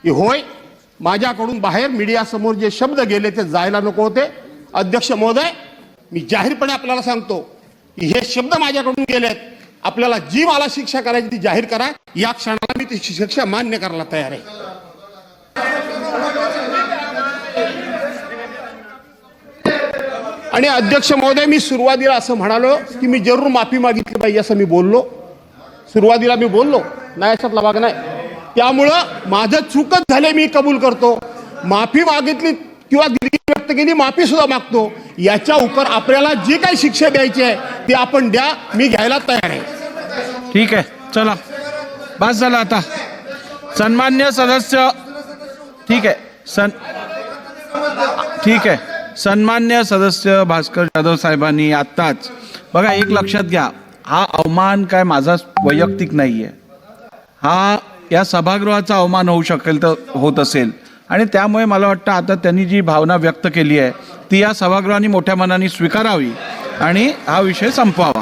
की होय माझ्याकडून बाहेर मीडियासमोर जे शब्द गेले ते जायला नको होते। अध्यक्ष महोदय, मी जाहीरपणे आपल्याला सांगतो की हे शब्द माझ्याकडून गेलेत, आपल्याला जी मला शिक्षा करायची ती जाहीर करा। या क्षणाला मी ती शिक्षा मान्य करायला तयार आहे। आणि अध्यक्ष महोदय, मी सुरुवातीला असं म्हणालो की मी जरूर माफी मागितली पाहिजे असं मी बोललो। सुरुवातीला मी बोललो, नाही अशातला भाग नाही। त्यामुळं माझं चूकच झाले, मी कबूल करतो। माफी मागितली किंवा दिलगिरी व्यक्त केली, माफी सुद्धा मागतो। याच्या उपर आपल्याला जी काही शिक्षा द्यायची आहे ती आपण द्या, मी घ्यायला तयार आहे। ठीक आहे, चला बस झालं आता। सन्मान्य सदस्य, ठीक आहे, ठीक आहे। सन्मान्य सदस्य भास्कर जाधव साहेबांनी आत्ताच बघा, एक लक्षात घ्या, हा अवमान काय माझा वैयक्तिक नाहीये, हा या सभागृहाचा अवमान होऊ शकेल तर होत असेल। आणि त्यामुळे मला वाटतं आता त्यांनी जी भावना व्यक्त केली आहे ती या सभागृहाने मोठ्या मनाने स्वीकारावी आणि हा विषय संपवावा।